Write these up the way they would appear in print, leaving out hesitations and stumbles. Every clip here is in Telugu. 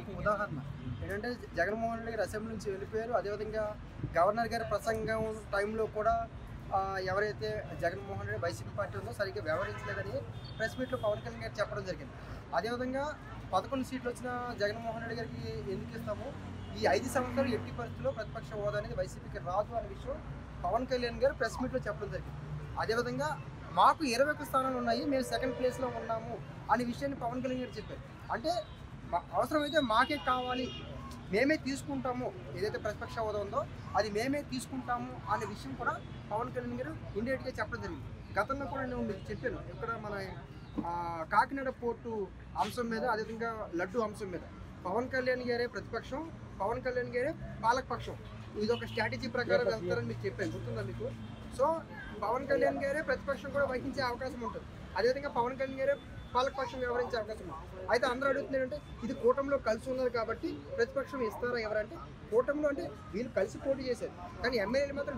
ఉదాహరణ ఏంటంటే జగన్మోహన్ రెడ్డి గారు అసెంబ్లీ నుంచి వెళ్ళిపోయారు. అదేవిధంగా గవర్నర్ గారి ప్రసంగం టైంలో కూడా ఎవరైతే జగన్మోహన్ రెడ్డి వైసీపీ పార్టీ ఉందో సరిగ్గా వ్యవహరించలేదని ప్రెస్ మీట్లో పవన్ కళ్యాణ్ గారు చెప్పడం జరిగింది. అదేవిధంగా 11 సీట్లు వచ్చిన జగన్మోహన్ రెడ్డి గారికి ఎందుకు ఇస్తాము, ఈ 5 సంవత్సరాలు ఎట్టి పరిస్థితుల్లో ప్రతిపక్ష హోదా అనేది వైసీపీకి రాదు అనే విషయం పవన్ కళ్యాణ్ గారు ప్రెస్ మీట్లో చెప్పడం జరిగింది. అదేవిధంగా మాకు 21 స్థానాలు ఉన్నాయి, మేము సెకండ్ ప్లేస్లో ఉన్నాము అనే విషయాన్ని పవన్ కళ్యాణ్ గారు చెప్పారు. అంటే అవసరమైతే మాకే కావాలి, మేమే తీసుకుంటాము, ఏదైతే ప్రతిపక్ష హోదా ఉందో అది మేమే తీసుకుంటాము అనే విషయం కూడా పవన్ కళ్యాణ్ గారు ఇండైరెక్ట్గా చెప్పడం జరిగింది. గతంలో కూడా నేను మీకు చెప్పాను, ఇక్కడ మన కాకినాడ పోర్టు అంశం మీద, అదేవిధంగా లడ్డు అంశం మీద పవన్ కళ్యాణ్ గారే ప్రతిపక్షం, పవన్ కళ్యాణ్ గారే పాలకపక్షం, ఇది ఒక స్ట్రాటజీ ప్రకారం వెళ్తారని మీకు చెప్పాను, గుర్తుందా మీకు? సో పవన్ కళ్యాణ్ గారే ప్రతిపక్షం కూడా వహించే అవకాశం ఉంటుంది, అదేవిధంగా పవన్ కళ్యాణ్ గారే పాలకపక్షం వ్యవహరించే అవకాశం ఉంది. అయితే అందరూ అడుగుతుంది ఏంటంటే ఇది కూటమిలో కలిసి ఉన్నారు కాబట్టి ప్రతిపక్షం ఇస్తారా ఎవరంటే, కూటమిలో అంటే వీళ్ళు కలిసి పోటీ చేశారు కానీ ఎమ్మెల్యేలు మాత్రం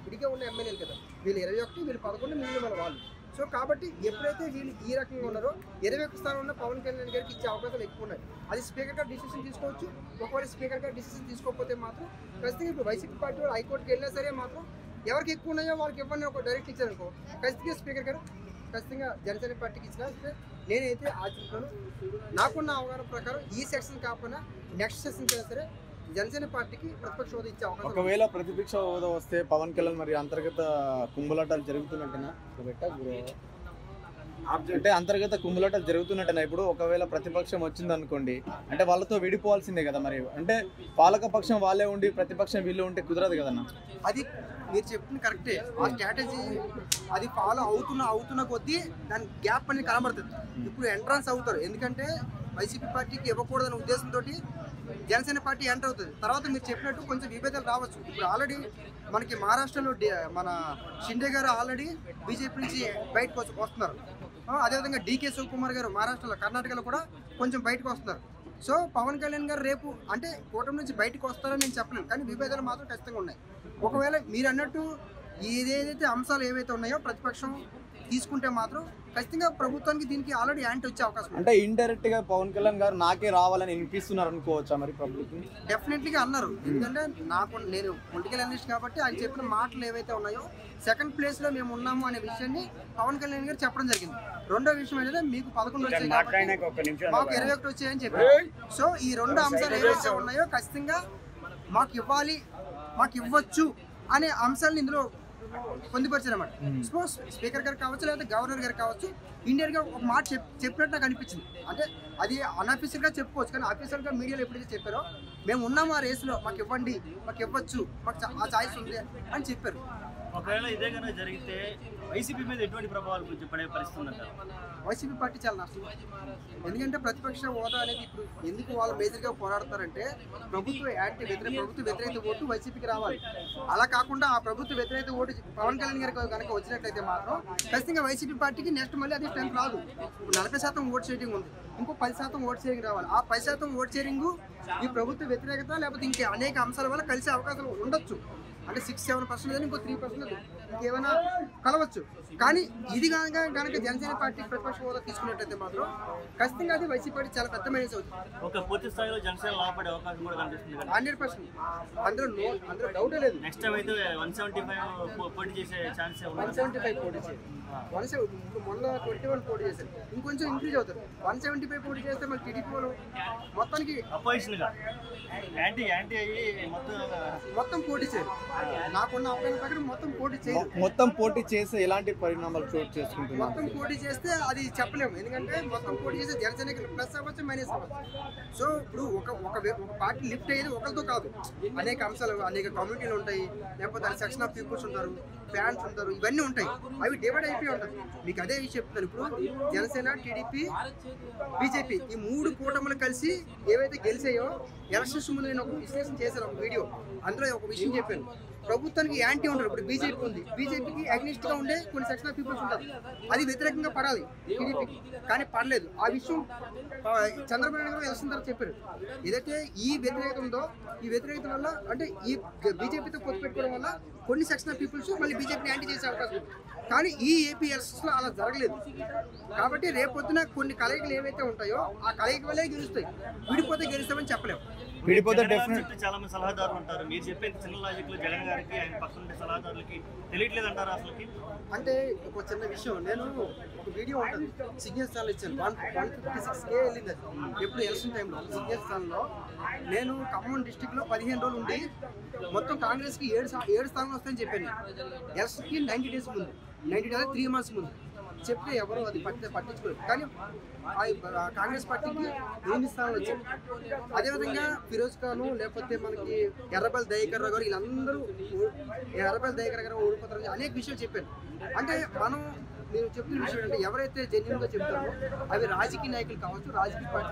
విడిగా ఉన్న ఎమ్మెల్యేలు కదా, వీళ్ళు 21, వీళ్ళు 11, మిగిలిన మన వాళ్ళు. సో కాబట్టి ఎప్పుడైతే వీళ్ళు ఈ రకంగా ఉన్నారో 21 స్థానం ఉన్న పవన్ కళ్యాణ్ గారికి ఇచ్చే అవకాశాలు ఎక్కువ ఉన్నాయి. అది స్పీకర్ గారు డిసిషన్ తీసుకోవచ్చు. ఒకవేళ స్పీకర్ గారు డిసిషన్ తీసుకోకపోతే మాత్రం ఖచ్చితంగా ఇప్పుడు వైసీపీ పార్టీ వాళ్ళు హైకోర్టుకి వెళ్ళినా సరే మాత్రం ఎవరికి ఎక్కువ ఉన్నాయో వాళ్ళకి ఇవ్వని ఒక డైరెక్ట్ ఇచ్చారనుకో, ఖచ్చితంగా స్పీకర్ గారు ఖచ్చితంగా జనసేన పార్టీకి ఇచ్చినా నేనైతే ఆశిస్తున్నాను. నాకున్న అవగాహన ప్రకారం ఈ సెక్షన్ కాకపోయినా నెక్స్ట్ సెక్షన్ అయినా సరే జనసేన పార్టీకి ప్రతిపక్ష హోదా ఇచ్చే అవకాశం. ఒకవేళ ప్రతిపక్ష హోదా వస్తే పవన్ కళ్యాణ్ మరి అంతర్గత కుంభలాటాలు జరుగుతున్నట్టేనా? అంటే అంతర్గత కుంభలాటాలు జరుగుతున్నట్టేనా? ఇప్పుడు ఒకవేళ ప్రతిపక్షం వచ్చింది అనుకోండి, అంటే వాళ్ళతో విడిపోవాల్సిందే కదా మరి. అంటే పాలక పక్షం వాళ్ళే ఉండి ప్రతిపక్షం వీళ్ళు ఉంటే కుదరదు కదన్నా. అది మీరు చెప్పింది కరెక్టే, ఆ స్ట్రాటజీ అది ఫాలో అవుతున్న కొద్దీ దాని గ్యాప్ అనేది కనబడుతుంది. ఇప్పుడు ఎంట్రన్స్ అవుతారు, ఎందుకంటే వైసీపీ పార్టీకి ఇవ్వకూడదనే ఉద్దేశంతో జనసేన పార్టీ ఎంటర్ అవుతుంది. తర్వాత మీరు చెప్పినట్టు కొంచెం విభేదాలు రావచ్చు. ఇప్పుడు ఆల్రెడీ మనకి మహారాష్ట్రలో మన షిండే గారు ఆల్రెడీ బీజేపీ నుంచి బయటకు వస్తున్నారు. అదేవిధంగా డీకే శివకుమార్ గారు మహారాష్ట్రలో, కర్ణాటకలో కూడా కొంచెం బయటకు వస్తున్నారు. సో పవన్ కళ్యాణ్ గారు రేపు అంటే కూటమి నుంచి బయటకు వస్తారని నేను చెప్పలేను, కానీ విభేదాలు మాత్రం ఖచ్చితంగా ఉన్నాయి. ఒకవేళ మీరు అన్నట్టు ఏదైతే అంశాలు ఏవైతే ఉన్నాయో ప్రతిపక్షం తీసుకుంటే మాత్రం ఖచ్చితంగా ప్రభుత్వానికి దీనికి ఆల్రెడీ యాంటీ వచ్చే అవకాశం. అంటే ఇండైరెక్ట్ గా పవన్ కళ్యాణ్ గారు నాకే రావాలని వినిపిస్తున్నారు అనుకోవచ్చా మరి పబ్లిక్? డెఫినెట్లీగా అన్నారు, ఎందుకంటే నేను పొలిటికల్ అనలిస్ట్ కాబట్టి ఆయన చెప్పిన మాటలు ఏవైతే ఉన్నాయో సెకండ్ ప్లేస్లో మేము ఉన్నాము అనే విషయాన్ని పవన్ కళ్యాణ్ గారు చెప్పడం జరిగింది. రెండో విషయం ఏంటంటే మీకు 11 వచ్చాయి కాబట్టి మాకు 21 వచ్చాయని చెప్పారు. సో ఈ 2 అంశాలు ఏవైతే ఉన్నాయో ఖచ్చితంగా మాకు ఇవ్వాలి, మాకు ఇవ్వచ్చు అనే అంశాలను ఇందులో పొందుపరిచారు అన్నమాట. సపోజ్ స్పీకర్ గారు కావచ్చు, లేకపోతే గవర్నర్ గారు కావచ్చు, ఇండియన్గా ఒక మాట చెప్పినట్టు నాకు అనిపించింది. అంటే అది అన్అఫీషియల్గా చెప్పుకోవచ్చు, కానీ అఫీషియల్గా మీడియాలో ఎప్పుడైతే చెప్పారో మేము ఉన్నాము ఆ రేసులో, మాకు ఇవ్వండి, మాకు ఇవ్వచ్చు, మాకు ఆ ఛాయిస్ ఉంది అని చెప్పారు. ఒకవేళ ఇదే కనుక జరిగితే వైసీపీ మీద ఎటువంటి ప్రభావాలు పడే పరిస్థితి ఉందంటారు? వైసీపీ పార్టీ చాలా నష్టం, ఎందుకంటే ప్రతిపక్ష హోదా అనేది ఇప్పుడు ఎందుకు వాళ్ళు మేజర్గా పోరాడతారంటే ప్రభుత్వ వ్యతిరేక ఓటు వైసీపీకి రావాలి. అలా కాకుండా ఆ ప్రభుత్వ వ్యతిరేక ఓటు పవన్ కళ్యాణ్ గారికి కనుక వచ్చినట్లయితే మాత్రం ఖచ్చితంగా వైసీపీ పార్టీకి నెక్స్ట్ మళ్ళీ అది స్ట్రెంత్ రాదు. 40% ఓట్ షేరింగ్ ఉంది, ఇంకో 10% ఓట్ షేరింగ్ రావాలి. ఆ 10% ఓట్ షేరింగ్ ఈ ప్రభుత్వ వ్యతిరేకత లేకపోతే ఇంకే అనేక అంశాల వల్ల కలిసే అవకాశాలు ఉండొచ్చు. అంటే 6-7% ఇంకో 3% ఇంకేమైనా కలవచ్చు. కానీ ఇది కనుక జనసేన పార్టీ ప్రతిపక్ష హోదా తీసుకున్నట్టయితే మాత్రం ఖచ్చితంగా అది వైసీపీ పార్టీ చాలా పెద్ద మైనస్ అవుతుంది. ఒక పూర్తి స్థాయిలో జనసేన లాభపడే అవకాశం కూడా కనిపిస్తుంది. 100% అందులో డౌటే లేదు. నెక్స్ట్ టైం అయితే 175 పోటీ చేసే ఛాన్స్ 175 పోటీ చేయాలి. మొన్న 21 పోటీ చేశారు, ఇంకొంచెం ఇంక్రీజ్ అవుతారు. 175 పోటీ చేస్తే మళ్ళీ టీడీపీ వాళ్ళు మొత్తానికి అపోజిషన్ గా యాంటీ అయ్యి మొత్తం పోటీ చేయాలి. నాకున్న అవగాహన ప్రకారం మొత్తం పోటీ చేస్తే ఎలాంటి పరిణామాలు చోటు చేసుకుంటున్నారు? మొత్తం పోటీ చేస్తే అది చెప్పలేము, ఎందుకంటే మొత్తం పోటీ చేస్తే జనసేనకి ప్లస్ అవ్వచ్చు, మైనస్ అవ్వచ్చు. సో ఇప్పుడు ఒక పార్టీ లిఫ్ట్ అయ్యేది ఒకరితో కాదు, అనేక అంశాలు, అనేక కమ్యూనిటీలు ఉంటాయి, లేకపోతే సెక్షన్ ఆఫ్ పీపుల్స్ ఉంటారు, ఫ్యాన్స్ ఉంటారు, ఇవన్నీ ఉంటాయి, అవి డివైడ్ అయిపోయి ఉంటాయి. మీకు అదే విషయం చెప్తాను. ఇప్పుడు జనసేన, టీడీపీ, బీజేపీ ఈ 3 కూటములు కలిసి ఏవైతే గెలిచాయో ఎలక్షన్స్ ముందు నేను ఒక విశ్లేషణ చేశాను, ఒక వీడియో, అందులో ఒక విషయం చెప్పాను. ప్రభుత్వానికి యాంటీ ఉంటారు. ఇప్పుడు బీజేపీ ఉంది, బీజేపీకి అగ్నిస్ట్ గా ఉండే కొన్ని సెక్షన్ ఆఫ్ పీపుల్స్ ఉంటారు, అది వ్యతిరేకంగా పడాలి టీడీపీకి, కానీ పడలేదు. ఆ విషయం చంద్రబాబు నాయుడు గారు తెలిసిన తర్వాత చెప్పారు. ఏదైతే ఈ వ్యతిరేకత ఉందో, ఈ వ్యతిరేకత వల్ల అంటే ఈ బీజేపీతో పొత్తు పెట్టుకోవడం వల్ల కొన్ని సెక్షన్ ఆఫ్ పీపుల్స్ మళ్ళీ బీజేపీని యాంటీ చేసే అవకాశం ఉంది. కానీ ఈ ఏపీ ఎలక్షన్స్ లో అలా జరగలేదు. కాబట్టి రేపొద్దున కొన్ని కలయికలు ఏవైతే ఉంటాయో ఆ కలయిక వల్లే గెలుస్తాయి, విడిపోతే గెలుస్తామని చెప్పలేము. విడిపోతే జగన్ చుట్టూ చాలా మంది సలహాదారులు ఉంటారు. మీరు చెప్పే చిన్న లాజిక్ లో జగన్ గారికి ఆయన పక్కన ఉండే సలహాదారులకి తెలియట్లేదు అంటారు అసలుకి. అంటే ఒక చిన్న విషయం, నేను ఒక వీడియో ఉంటుంది సిగ్నల్ ఛానల్ ఇచ్చాను, 156K వెళ్ళింది అది ఎప్పుడు ఎలక్షన్ టైంలో. సిగ్నల్ ఛానల్లో నేను ఖమ్మం డిస్టిక్ లో 15 రోజులు ఉండి మొత్తం కాంగ్రెస్ కి 7 స్థానాలు వస్తాయని చెప్పాను. ఎలక్షన్ కి 90 డేస్ ముందు, 90 డేస్ 3 మంత్స్ ముందు చెప్తే ఎవరు అది పట్టించుకోలేదు. కానీ కాంగ్రెస్ పార్టీకి 8 స్థానాలు వచ్చాయి. అదేవిధంగా ఫిరోజ్ ఖాన్ లేకపోతే మనకి ఎర్రబెల్లి దయాకర్ రావు గారు వీళ్ళందరూ, ఎర్రబెల్లి దయాకర్ గారు ఓడిపోతారు, అనేక విషయాలు చెప్పాను. అంటే మనం నేను చెప్తున్న విషయం అంటే ఎవరైతే జెన్యున్గా చెప్తారో అవి రాజకీయ నాయకులు కావచ్చు, రాజకీయ పార్టీ